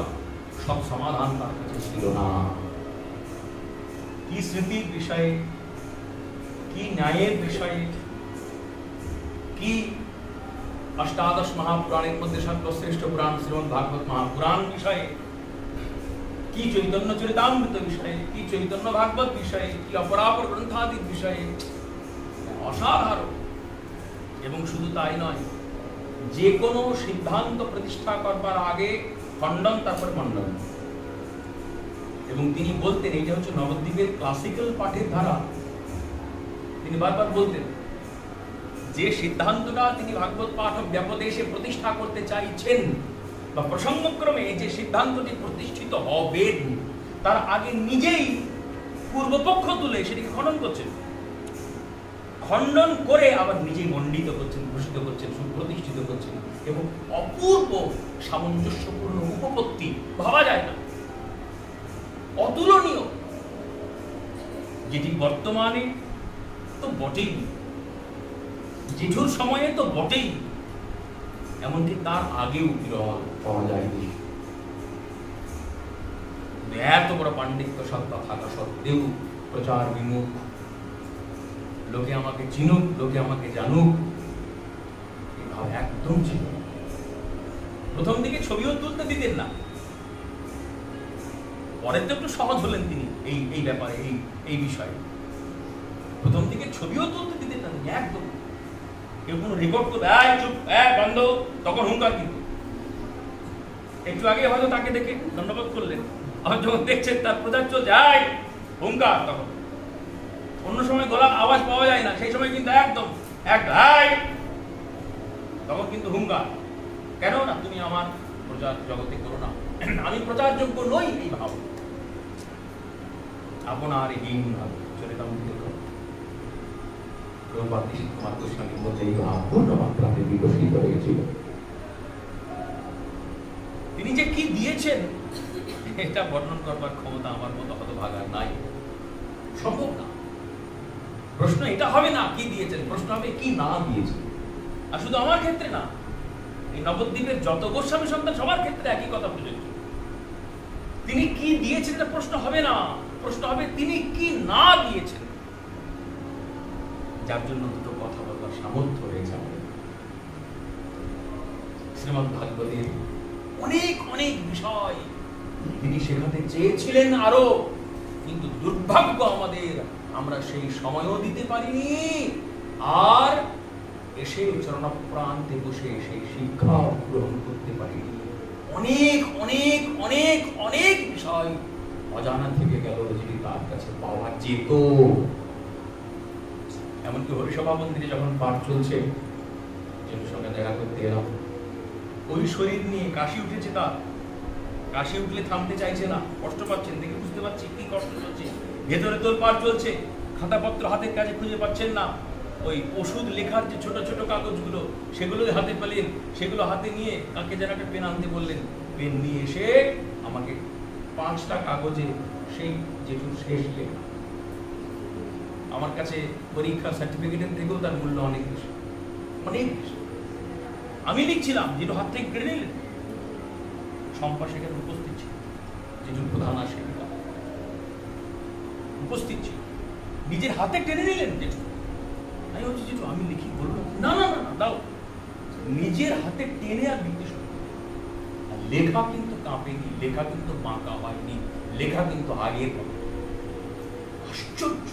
সব সমাধান তার কাছে ছিল না। কি স্মৃতির বিষয়ে, কি ন্যায়ের বিষয়ে, কি অষ্টাদশ মহাপুরাণের মধ্যে সর্বশ্রেষ্ঠ পুরাণ শ্রীমদ্ ভাগবত মহাপুরাণ বিষয়ে, কি চৈতন্য চরিতামৃত বিষয়ে, কি চৈতন্য ভাগবত বিষয়ে, কি অপরাপর গ্রন্থাদির বিষয়ে, অসাধারণ। এবং শুধু তাই নয়, যে কোনো সিদ্ধান্ত প্রতিষ্ঠা করবার আগে খণ্ডন, তারপর মণ্ডন। এবং তিনি বলতেন এইটা হচ্ছে নবদ্বীপের ক্লাসিক্যাল পাঠের ধারা। তিনি বারবার বলতেন যে সিদ্ধান্তটা তিনি ভাগবত পাঠক ব্যাপদেশে প্রতিষ্ঠা করতে চাইছেন বা প্রসঙ্গক্রমে যে সিদ্ধান্তটি প্রতিষ্ঠিত হবেন, তার আগে নিজেই পূর্বপক্ষ তুলে সেটিকে খণ্ডন করছেন, খণ্ডন করে আবার নিজেই মণ্ডিত করছেন, ঘোষিত করছেন, সুপ্রতিষ্ঠিত করছেন। এবং অপূর্ব সামঞ্জস্যপূর্ণ উপপত্তি, ভাবা যায় না, অতুলনীয়, যেটি বর্তমানে তো বটেই, জেঠুর সময়ে তো বটেই, এমনকি তার আগেও বিরল পাওয়া যায়নি। এত বড় পাণ্ডিত্য সত্তা থাকা সত্ত্বেও প্রচার বিমুখ, লোকে আমাকে চিনুক, লোকে আমাকে জানুক, এই ভাব একদম ছিল না। প্রথম দিকে ছবিও তুলতে দিতেন না, পরে তো একটু সহজ হলেন তিনি এই ব্যাপারে, এই বিষয়ে। প্রথম দিকে ছবিও তুলতে দিতেন না একদম। কেউ কোনো রেকর্ড করবে, চুপ, বন্ধ, তখন হুঙ্কার। কিন্তু একটু আগে হয়তো তাকে দেখে দণ্ডবোধ করলেন, আবার যখন দেখছেন তার প্রচার চলছে, হুঙ্কার, তখন। অন্য সময় গলার আওয়াজ পাওয়া যায় না, সেই সময় কিন্তু একদম তখন কিন্তু হুঙ্কার। কেন না, তুমি আমার প্রচার জগতে করো না, আমি প্রচারযোগ্য নই, এই ভাব। আপনার হীন ভাবে চরিতাম গোস্বামীর মধ্যে এই ভাব পূর্ণমাত্রাতে বিকশিত হয়েছিল। তিনি যে কি দিয়েছেন এটা বর্ণন করবার ক্ষমতা আমার মতো হতভাগার নাই, সম্ভব না। প্রশ্ন এটা হবে না কি দিয়েছেন, প্রশ্ন হবে কি না দিয়েছেন। আর শুধু আমার ক্ষেত্রে না, এই নবদ্বীপের যত গোস্বামী সন্তান সবার ক্ষেত্রে একই কথা প্রযোজ্য। তিনি কি দিয়েছেন এটা প্রশ্ন হবে না, প্রশ্ন হবে তিনি কি না দিয়েছেন। যার জন্য দুটো কথা বলার সামর্থ্য রয়েছে আমাদের। শ্রীমদ্ ভাগবতের অনেক অনেক বিষয় তিনি শেখাতে চেয়েছিলেন আরো, কিন্তু দুর্ভাগ্য আমাদের, আমরা সেই সময়ও দিতে পারিনি, আর এসে চরণপ্রান্তে বসে সেই শিক্ষা গ্রহণ করতে পারিনি। অনেক অনেক অনেক অনেক বিষয় অজানা থেকে গেল, যদি তার কাছে পাওয়া যেত। এমনকি হরিসভা মন্দিরে যখন পাঠ চলছে, সঙ্গে দেখা করতে এলাম, ওই শরীর নিয়ে কাশি উঠেছে, তার কাশি উঠলে থামতে চাইছে না, কষ্ট পাচ্ছেন, দেখে বুঝতে পারছি কি কষ্ট হচ্ছে। ভেতরে তোর পাঠ চলছে, খাতাপত্র হাতের কাছে খুঁজে পাচ্ছেন না, ওই ওষুধ লেখার যে ছোট ছোট কাগজগুলো সেগুলো হাতে পেলেন, সেগুলো হাতে নিয়ে কাকে যেন একটা পেন আনতে বললেন, পেন নিয়ে এসে আমাকে 5টা কাগজে সেই যেটুকু শেষ লেখা। আমার কাছে পরীক্ষার সার্টিফিকেটের থেকেও তার মূল্য অনেক বেশি, অনেক বেশি। আমি লিখছিলাম, যেটু হাত থেকে কেড়ে নিলেন, শম্পা সেখানে উপস্থিত ছিল, যেটু প্রধান সেবিকা উপস্থিত ছিল, নিজের হাতে টেনে নিলেন যেটু। আমি বলছি যেটু আমি লিখি, বললো না না না দাও, নিজের হাতে টেনে আর লিখতে শুরু। লেখা কিন্তু কাঁপেনি, লেখা কিন্তু বাঁকা হয়নি, লেখা কিন্তু আগের মতো। আশ্চর্য!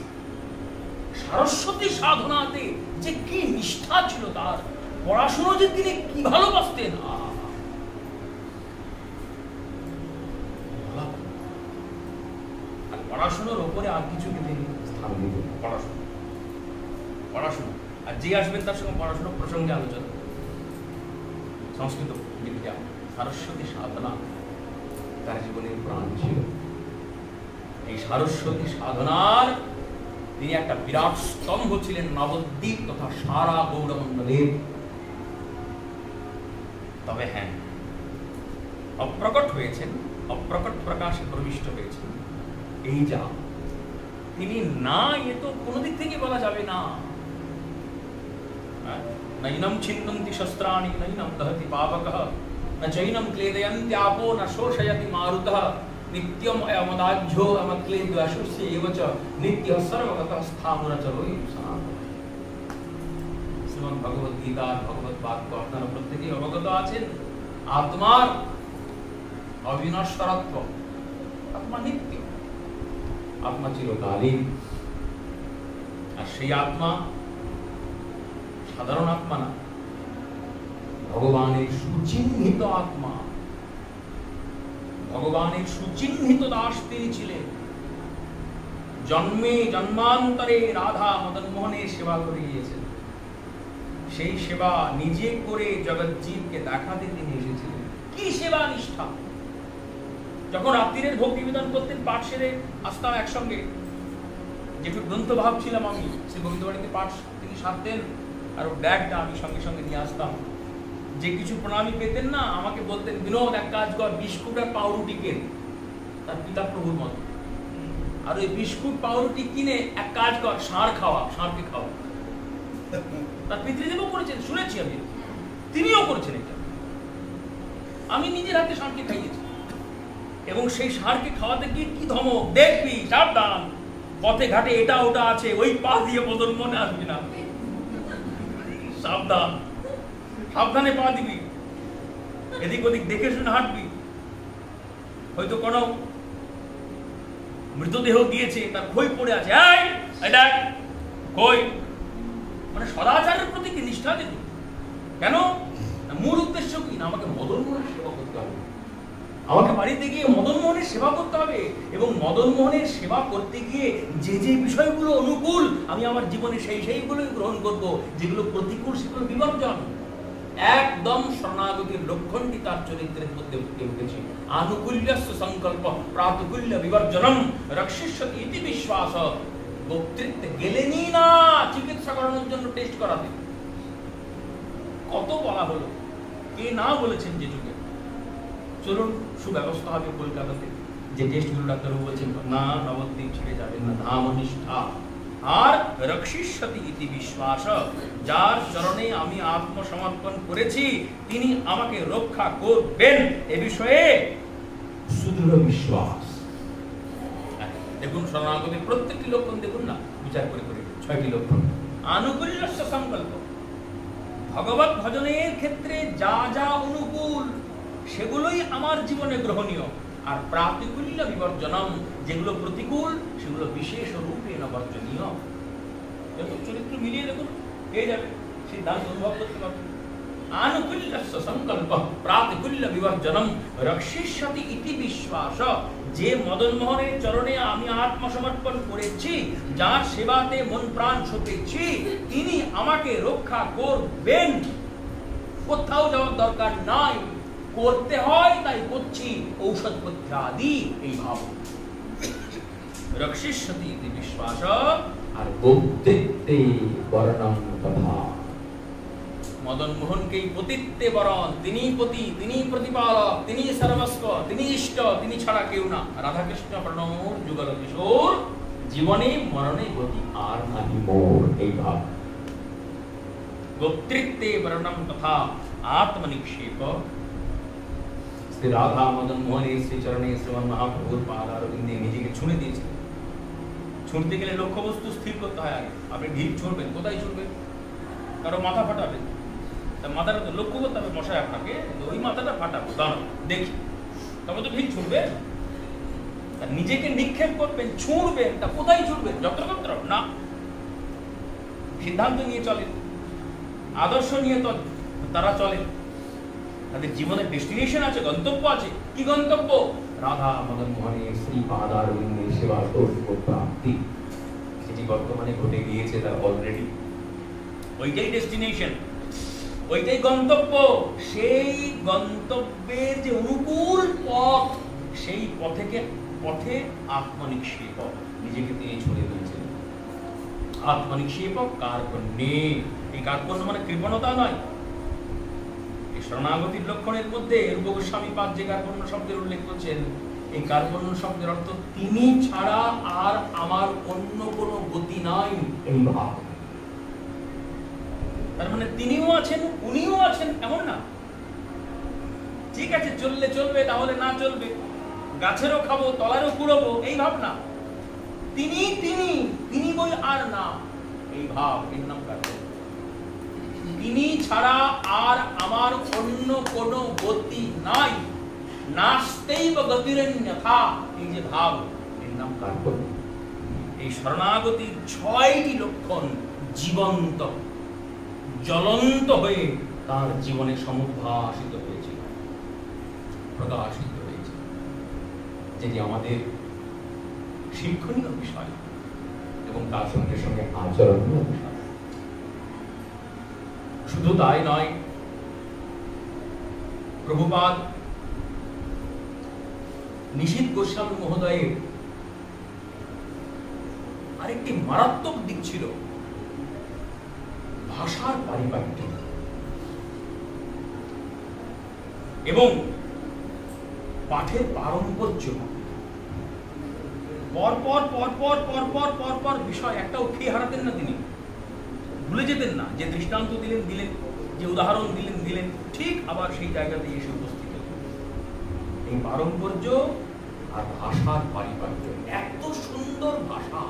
সরস্বতী সাধনাতে যে কি নিষ্ঠা ছিল তার, পড়াশোনা যে তিনি কি ভালোবাসতেন, আর পড়াশোনার উপরে আর কিছু তিনি স্থান দিতেন। পড়াশোনা পড়াশোনা, আর যে আসবেন তার সঙ্গে পড়াশোনা প্রসঙ্গে আলোচনা, সংস্কৃত বিদ্যা, সরস্বতী সাধনা তার জীবনের প্রাণ ছিল। এই সরস্বতী সাধনার তিনি একটা বিরাট স্তম্ভ ছিলেন নবদ্বীপ তথা সারা গৌড়মণ্ডলের। তবে হ্যাঁ, অপ্রকট হয়েছেন, অপ্রকট প্রকাশে প্রবিষ্ট হয়েছেন, এই যা তিনি না, এ তো কোনো দিক থেকে বলা যাবে না। নৈনম ছিন্নন্তি শস্ত্রাণি নৈনম দহতি পাবকঃ ন চৈনম ক্লেদয়ন্তি আপো ন শোষয়তি মারুতঃ নিত্যম অমদাঢ্যো অমক্লেদ্যশুষ্য এব চ নিত্যঃ সর্বগতঃ স্থাবরচরোই সনাতনঃ। শ্রীমদ্ ভগবদ গীতা, ভগবদ বাক্য আপনারা প্রত্যেকেই অবগত আছেন। আত্মার অবিনশ্বরত্ব, আত্মা নিত্য, আত্মা চিরকালীন। আর সেই আত্মা সাধারণ আত্মা না, ভগবানের সুচিহ্নিত আত্মা, ভগবানের সুচিহ্নিত দাস তিনি ছিলেন। জন্মে জন্মান্তরে রাধা মদন মোহনের সেবা করে গিয়েছেন, সেই সেবা নিজে করে জগৎ জীবকে দেখাতে তিনি এসেছিলেন। কি সেবা নিষ্ঠা! যখন রাত্রিরের ভোগ নিবেদন করতেন, পাঠ সেরে আসতাম একসঙ্গে, যেটু গ্রন্থ ভাবছিলাম আমি, শ্রী গোবিন্দবাড়িতে পাঠ তিনি সারতেন, আর ব্যাগটা আমি সঙ্গে সঙ্গে নিয়ে আসতাম। যে কিছু প্রণামী পেতেন না, আমাকে বলতেন, বিনোদ এক কাজ কর, বিস্কুট আর পাউরুটি কেন, তার পিতা প্রভুর মত। আর ওই বিস্কুট পাউরুটি কিনে এক কাজ কর, ষাঁড় খাওয়া, ষাঁড়কে খাওয়া। তার পিতৃদেবও করেছেন, শুনেছি আমি, তিনিও করেছেন এটা। আমি নিজের হাতে ষাঁড়কে খাইয়েছি, এবং সেই ষাঁড়কে খাওয়াতে গিয়ে কি ধমক, দেখবি সাবধান, পথে ঘাটে এটা ওটা আছে, ওই পা দিয়ে মদন মনে আসবি না, সাবধান, সাবধানে পা দিবি, এদিক ওদিক দেখে শুনে হাঁটবি। হয়তো কোনো মৃতদেহ দিয়েছে, তার খই পড়ে আছে, এটা খই, মানে সদাচারের প্রতি কি নিষ্ঠা দেখুন। কেন? মূল উদ্দেশ্য কি না, আমাকে মদন মোহনের সেবা করতে হবে, আমাকে বাড়িতে গিয়ে মদন মোহনের সেবা করতে হবে, এবং মদন মোহনের সেবা করতে গিয়ে যে যে বিষয়গুলো অনুকূল আমি আমার জীবনে সেইগুলোই গ্রহণ করব, যেগুলো প্রতিকূল সেগুলো বিবর্জন। একদম শরণাগতির লক্ষণটি তার চরিত্রের মধ্যে ফুটে উঠেছে। আনুকূল্যস্য সংকল্প প্রাতিকূল্য বিবর্জনম রক্ষিষ্যতি ইতি বিশ্বাস। বক্তৃত্বে গেলেনই না চিকিৎসা করানোর জন্য টেস্ট করাতে। কত বলা হলো, কে না বলেছেন যে যুগে চলুন সুব্যবস্থা হবে কলকাতাতে, যে টেস্টগুলো ডাক্তারবাবু বলছেন না নবদ্বীপ ছেড়ে যাবেন না, ধামনিষ্ঠা। আর রক্ষিষ্যতি ইতি বিশ্বাস, যার চরণে আমি আত্মসমর্পণ করেছি তিনি আমাকে রক্ষা করবেন, এ বিষয়ে সুদৃঢ় বিশ্বাস। দেখুন শরণাগতির প্রত্যেকটি লক্ষণ দেখুন না, বিচার করে করে 6টি লক্ষণ। আনুকূল্যস্য সংকল্প, ভগবত ভজনের ক্ষেত্রে যা যা অনুকূল সেগুলোই আমার জীবনে গ্রহণীয়। আর প্রাতিকূল্য বিবর্জনম, যেগুলো প্রতিকূল সেগুলো বিশেষ রূপে বর্জনীয়। চরিত্র মিলিয়ে দেখুন পেয়ে যাবে, সিদ্ধান্ত অনুভব করতে পারবে। আনুকূল্যস্য সংকল্প প্রাতিকূল্য বিবর্জনম রক্ষিষ্যতি ইতি বিশ্বাস, যে মদন মোহনের চরণে আমি আত্মসমর্পণ করেছি, যার সেবাতে মন প্রাণ সঁপেছি, তিনি আমাকে রক্ষা করবেন। কোথাও যাওয়ার দরকার নাই, করতে হয় তাই করছি, ঔষধপত্র আদি এই ভাব। রক্ষিষ্যতি ইতি বিশ্বাস। আর বক্তৃত্বে বরণম তথা, মদন মোহনকেই পতিত্বে বরণ, তিনি পতি, তিনি প্রতিপালক, তিনি সর্বস্ব, তিনি ইষ্ট, তিনি ছাড়া কেউ না। রাধাকৃষ্ণ প্রণমোর যুগল কিশোর, জীবনে মরণে গতি আর নাহি মোর, এই ভাব। বক্তৃত্বে বরণম তথা আত্মনিক্ষেপ। শ্রী রাধা মদন মোহনের শ্রীচরণে শ্রীমান মহাপ্রভুর পাদারবিন্দে নিজেকে ছুঁড়ে দিয়েছে। ছুঁড়তে গেলে লক্ষ্যবস্তু স্থির করতে হয় আগে। আপনি ঢিল ছুঁড়বেন, কোথায় ছুঁড়বেন? কারো মাথা ফাটাবেন, মাথাটা তো লক্ষ্য করতে হবে মশাই আপনাকে, ওই মাথাটা ফাটাবো দাঁড়ান দেখি, তবে তো ঢিল ছুঁড়বেন। নিজেকে নিক্ষেপ করবেন, ছুঁড়বেন, তা কোথায় ছুঁড়বেন? যত্রতত্র না, সিদ্ধান্ত নিয়ে চলেন, আদর্শ নিয়ে তো তারা চলেন। তাদের জীবনের ডেস্টিনেশন আছে, গন্তব্য আছে। কি গন্তব্য? রাধা মদন মোহনের শ্রী পাদারবিন্দে সেবা প্রাপ্তি, সেটি বর্তমানে ঘটে গিয়েছে তার অলরেডি। ওইটাই ডেস্টিনেশন, ওইটাই গন্তব্য। সেই গন্তব্যের যে অনুকূল পথ, সেই পথে আত্মনিক্ষেপ, নিজেকে তিনি ছুড়ে দিয়েছেন। আত্মনিক্ষেপ কার্পণ্যে, এই কার্পণ্য মানে কৃপণতা নয়। এই শরণাগতির লক্ষণের মধ্যে রূপ গোস্বামী পাদ যে কার্পণ্য শব্দের উল্লেখ করছেন, এই কার্পণ্য শব্দের অর্থ তিনি ছাড়া আর আমার অন্য কোনো গতি নাই, এই ভাব। তার মানে তিনিও আছেন, উনিও আছেন এমন না। ঠিক আছে চললে চলবে, তাহলে না চলবে, গাছেরও খাবো তলারও কুড়বো, এই ভাব না। তিনি তিনি তিনি বই আর না, এই ভাব, এর নাম কার্পণ্য। তিনি ছাড়া আর আমার অন্য কোনো গতি নাই, নাস্তেইব গতিরন্যথা, এই যে ভাব, এর নাম কার্পণ্য। এই শরণাগতির 6টি লক্ষণ জীবন্ত, জ্বলন্ত হয়ে তার জীবনে সমুদ্ভাসিত হয়েছিল, প্রকাশিত হয়েছে, যেটি আমাদের শিক্ষণীয় বিষয় এবং তার সঙ্গে সঙ্গে আচরণীয় বিষয়। শুধু তাই নয়, প্রভুপাদ নিশীথ গোস্বামী মহোদয়ের আরেকটি মারাত্মক দিক ছিল ভাষার পারিপাট্য এবং পাঠের পারম্পর্য। পরপর পরপর পরপর পরপর বিষয় একটাও খেয়ে হারাতেন না, তিনি ভুলে যেতেন না। যে দৃষ্টান্ত দিলেন, যে উদাহরণ দিলেন, ঠিক আবার সেই জায়গাতে এসে উপস্থিত হতেন। এই পারম্পর্য আর ভাষার পারিপাট্য, এত সুন্দর ভাষা,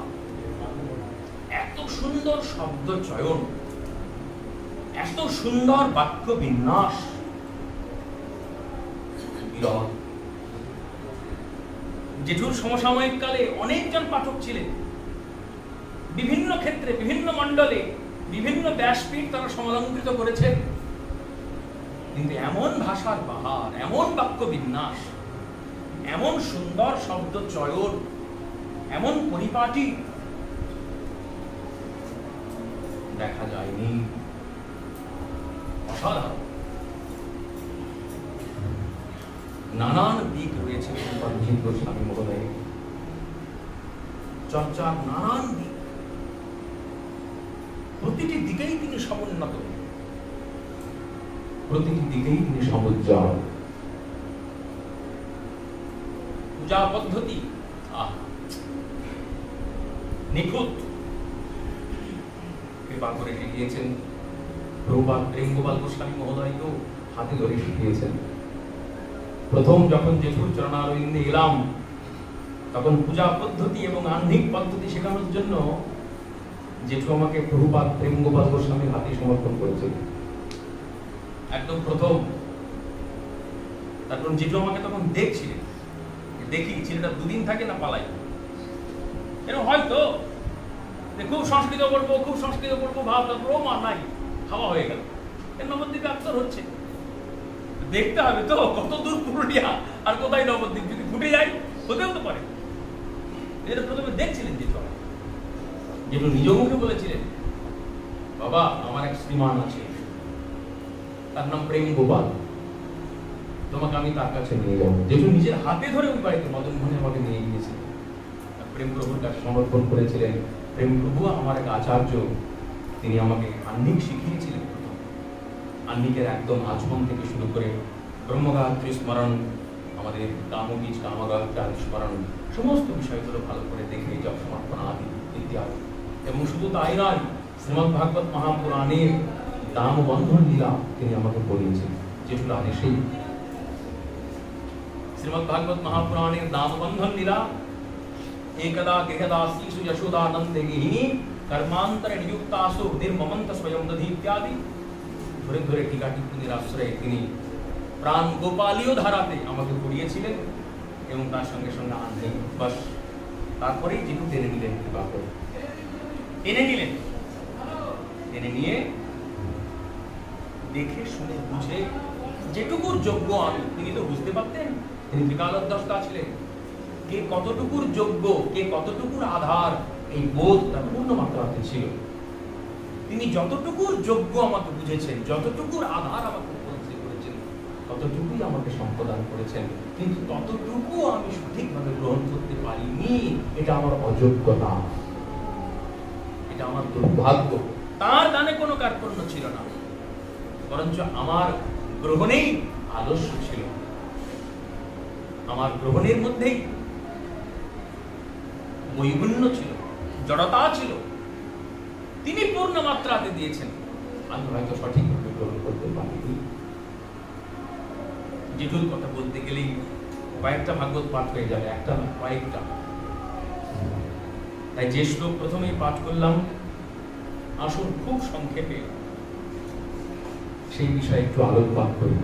এত সুন্দর শব্দ চয়ন, এত সুন্দর বাক্য বিন্যাস, জেঠুর সমসাময়িক কালে অনেকজন পাঠক ছিলেন, বিভিন্ন ক্ষেত্রে বিভিন্ন মণ্ডলে বিভিন্ন ব্যাসপীঠ তারা সমালঙ্কৃত করেছেন, কিন্তু এমন ভাষার বাহার, এমন বাক্য বিন্যাস, এমন সুন্দর শব্দ চয়ন, এমন পরিপাটি দেখা যায়নি। অসাধারণ নানান দিক রয়েছে পণ্ডিত গোস্বামী মহোদয়, চর্চার নানান দিক, প্রতিটি দিকেই তিনি সমুন্নত, প্রতিটি দিকেই তিনি সমুজ্জ্বল। পূজা পদ্ধতি নিখুঁত, কৃপা করে শিখিয়েছেন প্রভুপাদ প্রেম গোপাল গোস্বামী মহোদয়কেও হাতে ধরে শিখিয়েছেন। প্রথম যখন জেঠুর চরণারবিন্দে এলাম, তখন পূজা পদ্ধতি এবং আহ্নিক পদ্ধতি শেখানোর জন্য জেঠু আমাকে প্রভুপাদ প্রেম গোপাল গোস্বামীর হাতে সমর্পণ করেছিল, একদম প্রথম। তারপর জেঠু আমাকে তখন দেখছিলেন, দেখি ছেলেটা দুদিন থাকে না পালাই, এরকম হয়তো খুব সংস্কৃত পড়বো, খুব সংস্কৃত পড়বো ভাব, তারপর মা নাই, খাওয়া হয়ে গেল, এর নবদ্বীপে আক্তর হচ্ছে। দেখতে হবে তো কত দূর পুরুলিয়া আর কোথায় নবদ্বীপ, যদি ফুটে যায় হতেও তো পারে। এটা প্রথমে দেখছিলেন জেঠু, জেঠু নিজ মুখে বলেছিলেন, বাবা আমার এক শ্রীমান আছে, তার নাম প্রেম গোপাল, তোমাকে আমি তার কাছে নিয়ে যাবো। জেঠু নিজের হাতে ধরে ওই বাড়িতে মদন মোহনে আমাকে নিয়ে গিয়েছিল, প্রেম প্রভুর কাছে সমর্পণ করেছিলেন। প্রেম প্রভু আমার এক আচার্য, তিনি আমাকে আহ্নিক শিখিয়েছিলেন। আহ্নিকের একদম আচমন থেকে শুরু করে ব্রহ্মগায়ত্রী স্মরণ, আমাদের কামবীজ কামগায়ত্রী স্মরণ, সমস্ত বিষয়গুলো ভালো করে দেখে জপ সমর্পণ আদি ইত্যাদি। এবং শুধু তাই নয়, শ্রীমদ্ ভাগবত মহাপুরাণের দাম বন্ধন লীলা তিনি আমাকে পড়িয়েছেন জেঠুর আদেশেই। শ্রীমদ্ ভাগবত মহাপুরাণের দাম বন্ধন লীলা, एकदा गृहदासीषु यशोदानंदे गृहिणी कर्मांतरे नियुक्तासु निर्ममंत स्वयं दधि इत्यादि ধরে ধরে টিকা টিপ্পণীর আশ্রয়ে তিনি প্রাণ গোপালীয় ধারাতে আমাকে পড়িয়েছিলেন এবং তার সঙ্গে সঙ্গে আহ্নিক। বাস তারপরেই যেটুকু টেনে নিলেন, কৃপা করে টেনে নিলেন, টেনে নিয়ে দেখে শুনে বুঝে যেটুকুর যোগ্য আমি, তিনি তো বুঝতে পারতেন, তিনি ত্রিকালদ্রষ্টা ছিলেন, কে কতটুকুর যোগ্য, কে কতটুকুর আধার, এই বোধ তার পূর্ণ মাত্রাতে ছিল। তিনি যতটুকুর যোগ্য আমাকে বুঝেছেন, যতটুকুর আধার আমাকে উপলব্ধি করেছেন, ততটুকুই আমাকে সম্প্রদান করেছেন, কিন্তু ততটুকু আমি সঠিকভাবে গ্রহণ করতে পারিনি। এটা আমার অযোগ্যতা, এটা আমার দুর্ভাগ্য। তার দানে কোনো কার্পণ্য ছিল না, বরঞ্চ আমার গ্রহণেই আলস্য ছিল, আমার গ্রহণের মধ্যেই বৈগুণ্য ছিল, জড়তা ছিল। তিনি পূর্ণ মাত্রাতে দিয়েছেন, আমি হয়তো সঠিকভাবে গ্রহণ করতে পারিনি। জেঠুর কথা বলতে গেলেই কয়েকটা ভাগবত পাঠ হয়ে যাবে, একটা না কয়েকটা। তাই যে শ্লোক প্রথমেই পাঠ করলাম, আসুন খুব সংক্ষেপে সেই বিষয়ে একটু আলোকপাত করি।